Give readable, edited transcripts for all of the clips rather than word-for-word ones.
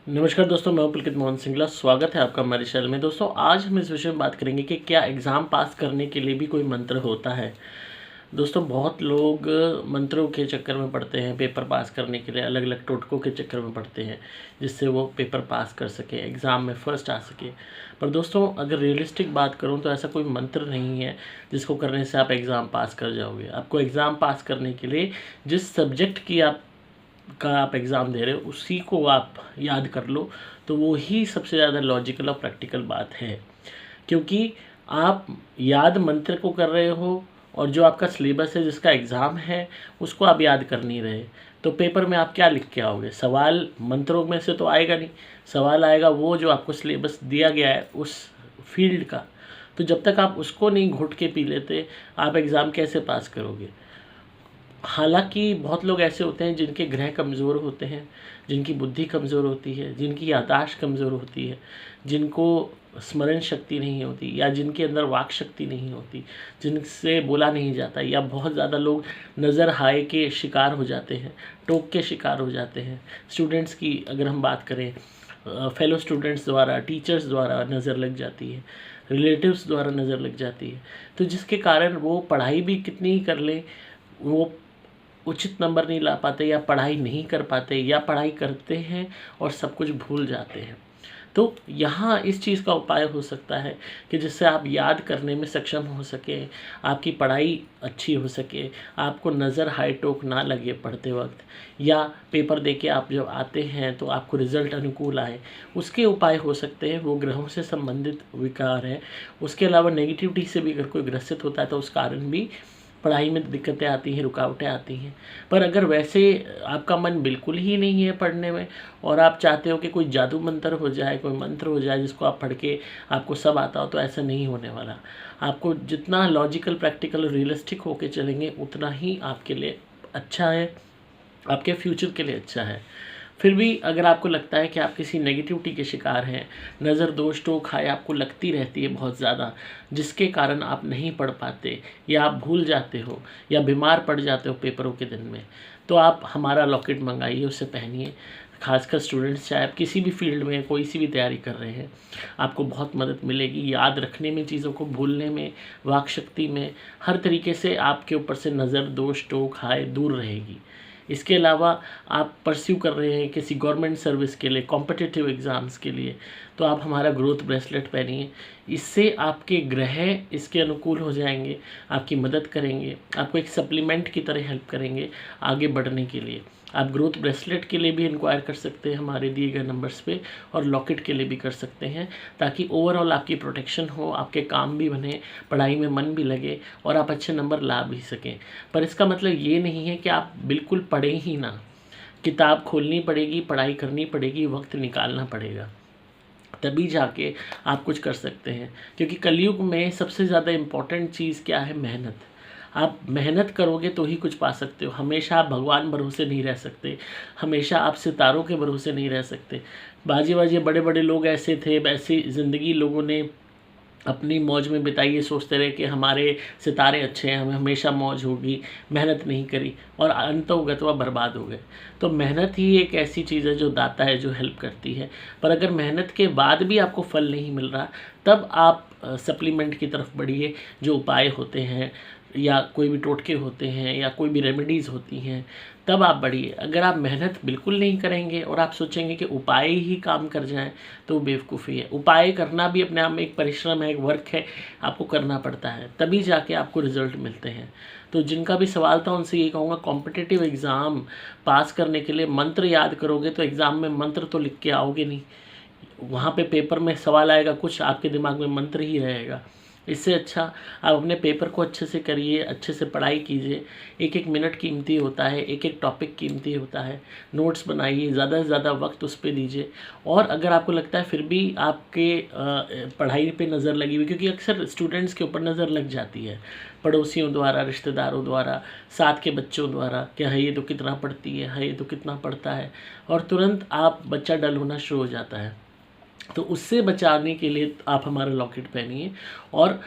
नमस्कार दोस्तों, मैं हूं पुलकित मोहन सिंगला। स्वागत है आपका हमारे चैनल में। दोस्तों, आज हम इस विषय में बात करेंगे कि क्या एग्ज़ाम पास करने के लिए भी कोई मंत्र होता है। दोस्तों, बहुत लोग मंत्रों के चक्कर में पड़ते हैं। पेपर पास करने के लिए अलग अलग टोटकों के चक्कर में पड़ते हैं जिससे वो पेपर पास कर सके, एग्ज़ाम में फ़र्स्ट आ सके। पर दोस्तों, अगर रियलिस्टिक बात करूँ तो ऐसा कोई मंत्र नहीं है जिसको करने से आप एग्ज़ाम पास कर जाओगे। आपको एग्ज़ाम पास करने के लिए जिस सब्जेक्ट की आप एग्ज़ाम दे रहे हो उसी को आप याद कर लो, तो वो ही सबसे ज़्यादा लॉजिकल और प्रैक्टिकल बात है। क्योंकि आप याद मंत्र को कर रहे हो और जो आपका सिलेबस है, जिसका एग्ज़ाम है, उसको आप याद कर नहीं रहे, तो पेपर में आप क्या लिख के आओगे। सवाल मंत्रों में से तो आएगा नहीं, सवाल आएगा वो जो आपको सिलेबस दिया गया है उस फील्ड का। तो जब तक आप उसको नहीं घुट के पी लेते, आप एग्ज़ाम कैसे पास करोगे। हालांकि बहुत लोग ऐसे होते हैं जिनके ग्रह कमज़ोर होते हैं, जिनकी बुद्धि कमज़ोर होती है, जिनकी याददाश्त कमज़ोर होती है, जिनको स्मरण शक्ति नहीं होती, या जिनके अंदर वाक शक्ति नहीं होती, जिनसे बोला नहीं जाता, या बहुत ज़्यादा लोग नज़र हाय के शिकार हो जाते हैं, टोक के शिकार हो जाते हैं। स्टूडेंट्स की अगर हम बात करें, फेलो स्टूडेंट्स द्वारा, टीचर्स द्वारा नज़र लग जाती है, रिलेटिव्स द्वारा नज़र लग जाती है, तो जिसके कारण वो पढ़ाई भी कितनी ही कर लें, वो उचित नंबर नहीं ला पाते, या पढ़ाई नहीं कर पाते, या पढ़ाई करते हैं और सब कुछ भूल जाते हैं। तो यहाँ इस चीज़ का उपाय हो सकता है कि जिससे आप याद करने में सक्षम हो सके, आपकी पढ़ाई अच्छी हो सके, आपको नज़र हाई टोक ना लगे पढ़ते वक्त, या पेपर देके आप जब आते हैं तो आपको रिज़ल्ट अनुकूल आए। उसके उपाय हो सकते हैं, वो ग्रहों से संबंधित विकार है। उसके अलावा नेगेटिविटी से भी अगर कोई ग्रसित होता है तो उस कारण भी पढ़ाई में दिक्कतें आती हैं, रुकावटें आती हैं। पर अगर वैसे आपका मन बिल्कुल ही नहीं है पढ़ने में, और आप चाहते हो कि कोई जादू मंत्र हो जाए, कोई मंत्र हो जाए जिसको आप पढ़ के आपको सब आता हो, तो ऐसा नहीं होने वाला। आपको जितना लॉजिकल, प्रैक्टिकल, रियलिस्टिक होके चलेंगे उतना ही आपके लिए अच्छा है, आपके फ्यूचर के लिए अच्छा है। फिर भी अगर आपको लगता है कि आप किसी नेगेटिविटी के शिकार हैं, नज़र दोष टोक हाय आपको लगती रहती है बहुत ज़्यादा, जिसके कारण आप नहीं पढ़ पाते, या आप भूल जाते हो, या बीमार पड़ जाते हो पेपरों के दिन में, तो आप हमारा लॉकेट मंगाइए, उसे पहनिए। खासकर स्टूडेंट्स, चाहे आप किसी भी फील्ड में कोई सी भी तैयारी कर रहे हैं, आपको बहुत मदद मिलेगी याद रखने में, चीज़ों को भूलने में, वाक शक्ति में, हर तरीके से आपके ऊपर से नज़र दोष टोक हाय दूर रहेगी। इसके अलावा आप परस्यू कर रहे हैं किसी गवर्नमेंट सर्विस के लिए, कॉम्पिटिटिव एग्ज़ाम्स के लिए, तो आप हमारा ग्रोथ ब्रेसलेट पहनिए। इससे आपके ग्रह इसके अनुकूल हो जाएंगे, आपकी मदद करेंगे, आपको एक सप्लीमेंट की तरह हेल्प करेंगे आगे बढ़ने के लिए। आप ग्रोथ ब्रेसलेट के लिए भी इंक्वायर कर सकते हैं हमारे दिए गए नंबर्स पे, और लॉकेट के लिए भी कर सकते हैं, ताकि ओवरऑल आपकी प्रोटेक्शन हो, आपके काम भी बने, पढ़ाई में मन भी लगे, और आप अच्छे नंबर ला भी सकें। पर इसका मतलब ये नहीं है कि आप बिल्कुल पढ़ें ही ना। किताब खोलनी पड़ेगी, पढ़ाई करनी पड़ेगी, वक्त निकालना पड़ेगा, तभी जाके आप कुछ कर सकते हैं। क्योंकि कलयुग में सबसे ज़्यादा इम्पॉर्टेंट चीज़ क्या है? मेहनत। आप मेहनत करोगे तो ही कुछ पा सकते हो। हमेशा आप भगवान भरोसे नहीं रह सकते, हमेशा आप सितारों के भरोसे नहीं रह सकते। बाजे बाजे बड़े बड़े लोग ऐसे थे, वैसी ज़िंदगी लोगों ने अपनी मौज में बिताई, ये सोचते रहे कि हमारे सितारे अच्छे हैं, हमें हमेशा मौज होगी, मेहनत नहीं करी, और अंत हो गए तो वह बर्बाद हो गए। तो मेहनत ही एक ऐसी चीज़ है जो दाता है, जो हेल्प करती है। पर अगर मेहनत के बाद भी आपको फल नहीं मिल रहा, तब आप सप्लीमेंट की तरफ बढ़िए। जो उपाय होते हैं, या कोई भी टोटके होते हैं, या कोई भी रेमेडीज़ होती हैं, तब आप बढ़िए। अगर आप मेहनत बिल्कुल नहीं करेंगे और आप सोचेंगे कि उपाय ही काम कर जाएं, तो बेवकूफ़ी है। उपाय करना भी अपने आप में एक परिश्रम है, एक वर्क है, आपको करना पड़ता है, तभी जाके आपको रिजल्ट मिलते हैं। तो जिनका भी सवाल था उनसे ये कहूँगा, कॉम्पिटिटिव एग्ज़ाम पास करने के लिए मंत्र याद करोगे तो एग्ज़ाम में मंत्र तो लिख के आओगे नहीं, वहाँ पे पेपर में सवाल आएगा कुछ, आपके दिमाग में मंत्र ही रहेगा। इससे अच्छा आप अपने पेपर को अच्छे से करिए, अच्छे से पढ़ाई कीजिए। एक एक मिनट कीमती होता है, एक एक टॉपिक कीमती होता है। नोट्स बनाइए, ज़्यादा से ज़्यादा वक्त उस पर दीजिए। और अगर आपको लगता है फिर भी आपके पढ़ाई पे नज़र लगी हुई, क्योंकि अक्सर स्टूडेंट्स के ऊपर नज़र लग जाती है, पड़ोसियों द्वारा, रिश्तेदारों द्वारा, साथ के बच्चों द्वारा, कि हाँ ये तो कितना पढ़ती है, हाँ ये तो कितना पढ़ता है, और तुरंत आप बच्चा डल होना शुरू हो जाता है। तो उससे बचाने के लिए आप हमारा लॉकेट पहनिए, और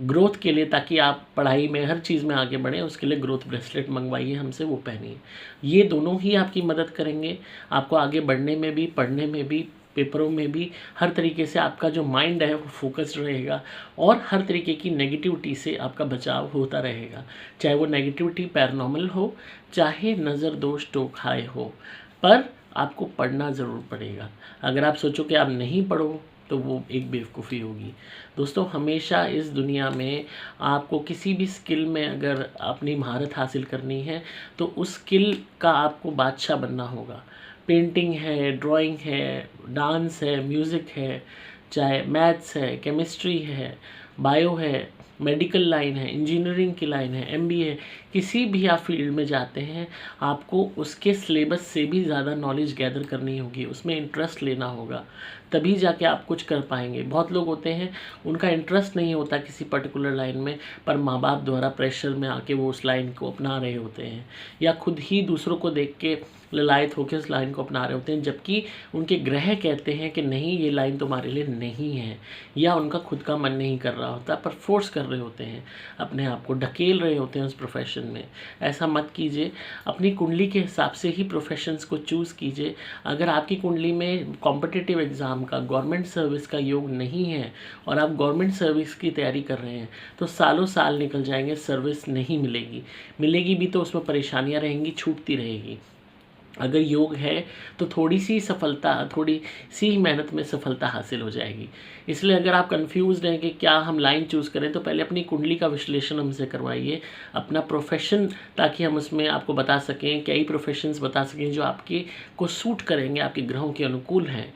ग्रोथ के लिए, ताकि आप पढ़ाई में हर चीज़ में आगे बढ़ें, उसके लिए ग्रोथ ब्रेसलेट मंगवाइए हमसे, वो पहनिए। ये दोनों ही आपकी मदद करेंगे आपको आगे बढ़ने में भी, पढ़ने में भी, पेपरों में भी। हर तरीके से आपका जो माइंड है वो फोकस्ड रहेगा और हर तरीके की नेगेटिविटी से आपका बचाव होता रहेगा, चाहे वो नेगेटिविटी पैरानॉर्मल हो, चाहे नज़र दोष टोकाए हो। पर आपको पढ़ना ज़रूर पड़ेगा। अगर आप सोचो कि आप नहीं पढ़ो तो वो एक बेवकूफ़ी होगी। दोस्तों, हमेशा इस दुनिया में आपको किसी भी स्किल में अगर अपनी महारत हासिल करनी है तो उस स्किल का आपको बादशाह बनना होगा। पेंटिंग है, ड्राइंग है, डांस है, म्यूज़िक है, चाहे मैथ्स है, केमिस्ट्री है, बायो है, मेडिकल लाइन है, इंजीनियरिंग की लाइन है, एमबीए है, किसी भी आप फील्ड में जाते हैं आपको उसके सिलेबस से भी ज़्यादा नॉलेज गैदर करनी होगी, उसमें इंटरेस्ट लेना होगा, तभी जाके आप कुछ कर पाएंगे। बहुत लोग होते हैं उनका इंटरेस्ट नहीं होता किसी पर्टिकुलर लाइन में, पर माँ बाप द्वारा प्रेशर में आके वो उस लाइन को अपना रहे होते हैं, या खुद ही दूसरों को देख के ललायत होकर उस लाइन को अपना रहे होते हैं, जबकि उनके ग्रह कहते हैं कि नहीं, ये लाइन तुम्हारे लिए नहीं है, या उनका खुद का मन नहीं कर रहा होता पर फोर्स कर रहे होते हैं, अपने आप को ढकेल रहे होते हैं उस प्रोफेशन में। ऐसा मत कीजिए, अपनी कुंडली के हिसाब से ही प्रोफेशंस को चूज़ कीजिए। अगर आपकी कुंडली में कॉम्पिटिटिव एग्ज़ाम का, गवर्नमेंट सर्विस का योग नहीं है और आप गवर्नमेंट सर्विस की तैयारी कर रहे हैं तो सालों साल निकल जाएंगे, सर्विस नहीं मिलेगी, मिलेगी भी तो उसमें परेशानियां रहेंगी, छूटती रहेगी। अगर योग है तो थोड़ी सी सफलता, थोड़ी सी मेहनत में सफलता हासिल हो जाएगी। इसलिए अगर आप कंफ्यूज्ड हैं कि क्या हम लाइन चूज़ करें तो पहले अपनी कुंडली का विश्लेषण हमसे करवाइए, अपना प्रोफेशन, ताकि हम उसमें आपको बता सकें, कई प्रोफेशंस बता सकें जो आपके को सूट करेंगे, आपके ग्रहों के अनुकूल हैं।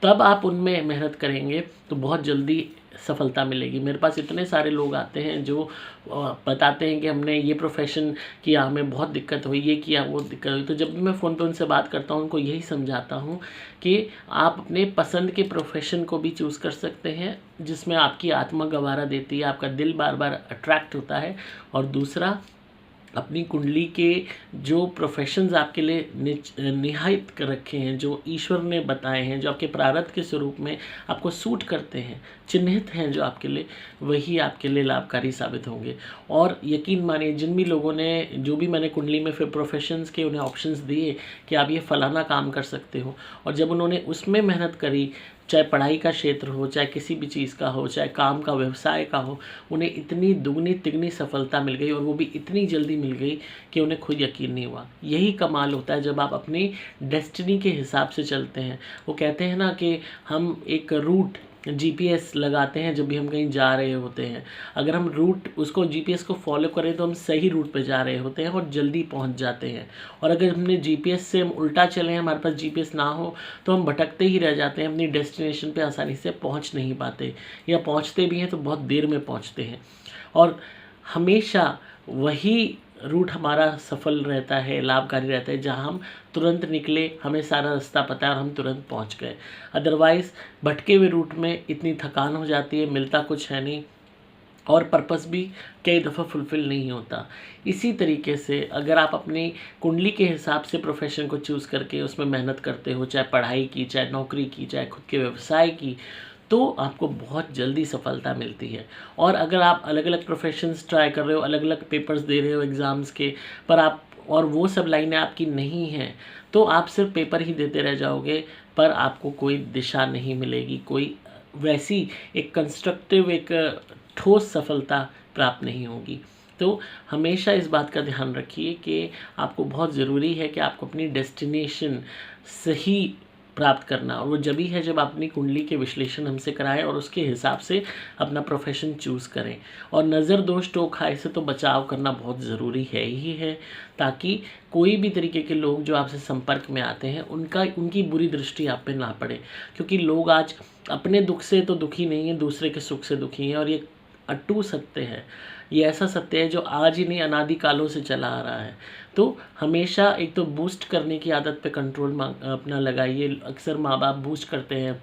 तब आप उनमें मेहनत करेंगे तो बहुत जल्दी सफलता मिलेगी। मेरे पास इतने सारे लोग आते हैं जो बताते हैं कि हमने ये प्रोफेशन किया, हमें बहुत दिक्कत हुई, ये किया, वो दिक्कत हुई। तो जब भी मैं फ़ोन पे उनसे बात करता हूँ उनको यही समझाता हूँ कि आप अपने पसंद के प्रोफेशन को भी चूज़ कर सकते हैं जिसमें आपकी आत्मा गवारा देती है, आपका दिल बार बार अट्रैक्ट होता है। और दूसरा, अपनी कुंडली के जो प्रोफेशंस आपके लिए निहित कर रखे हैं, जो ईश्वर ने बताए हैं, जो आपके प्रारब्ध के स्वरूप में आपको सूट करते हैं, चिन्हित हैं जो आपके लिए, वही आपके लिए लाभकारी साबित होंगे। और यकीन मानिए, जिन भी लोगों ने, जो भी मैंने कुंडली में फिर प्रोफेशंस के उन्हें ऑप्शंस दिए कि आप ये फलाना काम कर सकते हो, और जब उन्होंने उसमें मेहनत करी, चाहे पढ़ाई का क्षेत्र हो, चाहे किसी भी चीज़ का हो, चाहे काम का, व्यवसाय का हो, उन्हें इतनी दुगनी तिगनी सफलता मिल गई, और वो भी इतनी जल्दी मिल गई कि उन्हें खुद यकीन नहीं हुआ। यही कमाल होता है जब आप अपनी डेस्टिनी के हिसाब से चलते हैं। वो कहते हैं ना कि हम एक रूट जीपीएस लगाते हैं जब भी हम कहीं जा रहे होते हैं, अगर हम रूट उसको जीपीएस को फॉलो करें तो हम सही रूट पे जा रहे होते हैं और जल्दी पहुंच जाते हैं। और अगर हमने जीपीएस से हम उल्टा चले, हमारे पास जीपीएस ना हो तो हम भटकते ही रह जाते हैं, अपनी डेस्टिनेशन पे आसानी से पहुंच नहीं पाते, या पहुंचते भी हैं तो बहुत देर में पहुंचते हैं। और हमेशा वही रूट हमारा सफल रहता है, लाभकारी रहता है, जहाँ हम तुरंत निकले, हमें सारा रास्ता पता है और हम तुरंत पहुंच गए। अदरवाइज़ भटके हुए रूट में इतनी थकान हो जाती है, मिलता कुछ है नहीं, और पर्पस भी कई दफ़ा फुलफ़िल नहीं होता। इसी तरीके से अगर आप अपनी कुंडली के हिसाब से प्रोफेशन को चूज़ करके उसमें मेहनत करते हो, चाहे पढ़ाई की, चाहे नौकरी की, चाहे खुद के व्यवसाय की, तो आपको बहुत जल्दी सफलता मिलती है। और अगर आप अलग अलग प्रोफेशंस ट्राई कर रहे हो, अलग अलग पेपर्स दे रहे हो एग्ज़ाम्स के, पर आप, और वो सब लाइनें आपकी नहीं हैं, तो आप सिर्फ पेपर ही देते रह जाओगे, पर आपको कोई दिशा नहीं मिलेगी, कोई वैसी एक कंस्ट्रक्टिव, एक ठोस सफलता प्राप्त नहीं होगी। तो हमेशा इस बात का ध्यान रखिए कि आपको बहुत ज़रूरी है कि आपको अपनी डेस्टिनेशन सही प्राप्त करना, और वो जब ही है जब आप अपनी कुंडली के विश्लेषण हमसे कराएं और उसके हिसाब से अपना प्रोफेशन चूज़ करें। और नज़र दोष टोक से तो बचाव करना बहुत ज़रूरी है ही है, ताकि कोई भी तरीके के लोग जो आपसे संपर्क में आते हैं उनकी बुरी दृष्टि आप पे ना पड़े। क्योंकि लोग आज अपने दुख से तो दुखी नहीं है, दूसरे के सुख से दुखी हैं, और ये अटूट सत्य है। ये ऐसा सत्य है जो आज ही नहीं, अनादि कालों से चला आ रहा है। तो हमेशा एक तो बूस्ट करने की आदत पे कंट्रोल अपना लगाइए। अक्सर माँ बाप बूस्ट करते हैं,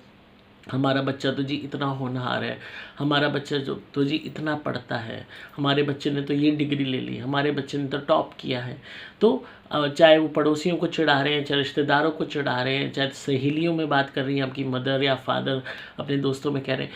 हमारा बच्चा तो जी इतना होनहार है, हमारा बच्चा जो तो जी इतना पढ़ता है, हमारे बच्चे ने तो ये डिग्री ले ली, हमारे बच्चे ने तो टॉप किया है। तो चाहे वो पड़ोसियों को चिढ़ा रहे हैं, चाहे रिश्तेदारों को चिढ़ा रहे हैं, चाहे सहेलियों में बात कर रही हैं आपकी मदर या फादर अपने दोस्तों में कह रहे हैं,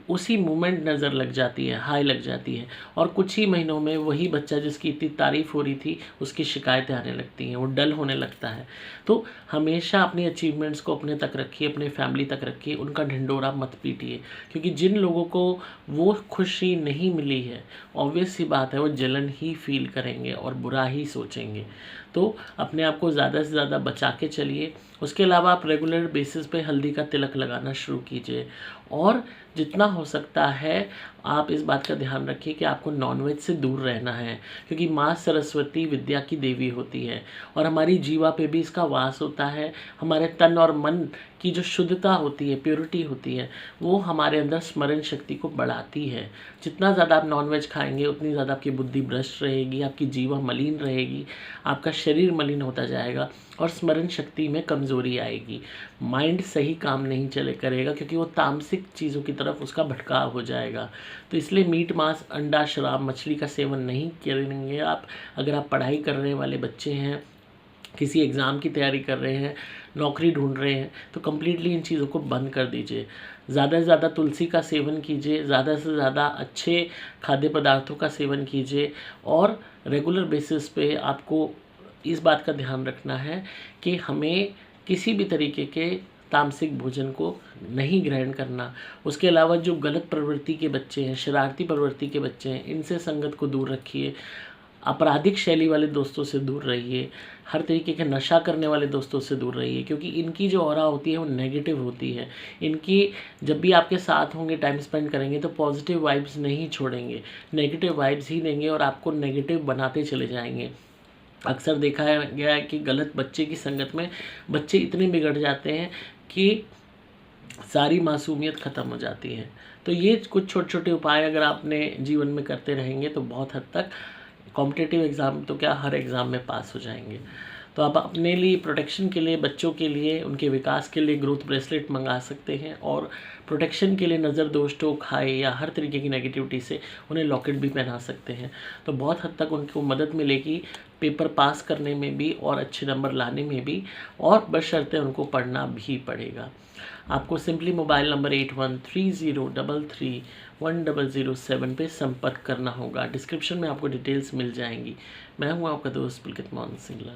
उसी मोमेंट नज़र लग जाती है, हाई लग जाती है, और कुछ ही महीनों में वही बच्चा जिसकी इतनी तारीफ़ हो रही थी उसकी शिकायतें आने लगती हैं, वो डल होने लगता है। तो हमेशा अपनी अचीवमेंट्स को अपने तक रखिए, अपने फैमिली तक रखिए, उनका ढिंढोरा मत पीटिए, क्योंकि जिन लोगों को वो खुशी नहीं मिली है, ऑब्वियस सी बात है वो जलन ही फील करेंगे और बुरा ही सोचेंगे। तो अपने आप को ज़्यादा से ज़्यादा बचा के चलिए। उसके अलावा आप रेगुलर बेसिस पे हल्दी का तिलक लगाना शुरू कीजिए, और जितना हो सकता है आप इस बात का ध्यान रखिए कि आपको नॉनवेज से दूर रहना है, क्योंकि माँ सरस्वती विद्या की देवी होती है और हमारी जीवा पे भी इसका वास होता है। हमारे तन और मन की जो शुद्धता होती है, प्योरिटी होती है, वो हमारे अंदर स्मरण शक्ति को बढ़ाती है। जितना ज़्यादा आप नॉनवेज खाएंगे उतनी ज़्यादा आपकी बुद्धि भ्रष्ट रहेगी, आपकी जीवा मलिन रहेगी, आपका शरीर मलिन होता जाएगा और स्मरण शक्ति में कमज़ोरी आएगी। माइंड सही काम नहीं चले करेगा, क्योंकि वो तामसिक चीज़ों की तरफ उसका भटकाव हो जाएगा। तो इसलिए मीट, मांस, अंडा, शराब, मछली का सेवन नहीं करेंगे आप। अगर आप पढ़ाई करने वाले बच्चे हैं, किसी एग्ज़ाम की तैयारी कर रहे हैं, नौकरी ढूंढ रहे हैं, तो कम्प्लीटली इन चीज़ों को बंद कर दीजिए। ज़्यादा से ज़्यादा तुलसी का सेवन कीजिए, ज़्यादा से ज़्यादा अच्छे खाद्य पदार्थों का सेवन कीजिए, और रेगुलर बेसिस पे आपको इस बात का ध्यान रखना है कि हमें किसी भी तरीके के तामसिक भोजन को नहीं ग्रहण करना। उसके अलावा जो गलत प्रवृत्ति के बच्चे हैं, शरारती प्रवृत्ति के बच्चे हैं, इनसे संगत को दूर रखिए। आपराधिक शैली वाले दोस्तों से दूर रहिए, हर तरीके के नशा करने वाले दोस्तों से दूर रहिए, क्योंकि इनकी जो ऑरा होती है वो नेगेटिव होती है। इनकी जब भी आपके साथ होंगे, टाइम स्पेंड करेंगे, तो पॉजिटिव वाइब्स नहीं छोड़ेंगे, नेगेटिव वाइब्स ही देंगे और आपको नेगेटिव बनाते चले जाएंगे। अक्सर देखा गया है कि गलत बच्चे की संगत में बच्चे इतने बिगड़ जाते हैं कि सारी मासूमियत ख़त्म हो जाती है। तो ये कुछ छोटे छोटे उपाय अगर आपने जीवन में करते रहेंगे तो बहुत हद तक कॉम्पिटिटिव एग्ज़ाम तो क्या, हर एग्ज़ाम में पास हो जाएंगे। तो आप अपने लिए प्रोटेक्शन के लिए, बच्चों के लिए, उनके विकास के लिए ग्रोथ ब्रेसलेट मंगा सकते हैं, और प्रोटेक्शन के लिए नज़र दोष, टोक, हाय या हर तरीके की नेगेटिविटी से उन्हें लॉकेट भी पहना सकते हैं। तो बहुत हद तक उनको मदद मिलेगी पेपर पास करने में भी और अच्छे नंबर लाने में भी, और बशर्ते उनको पढ़ना भी पड़ेगा। आपको सिंपली मोबाइल नंबर 8130331007 पे संपर्क करना होगा। डिस्क्रिप्शन में आपको डिटेल्स मिल जाएंगी। मैं हूँ आपका दोस्त पुलकित मोहन सिंगला।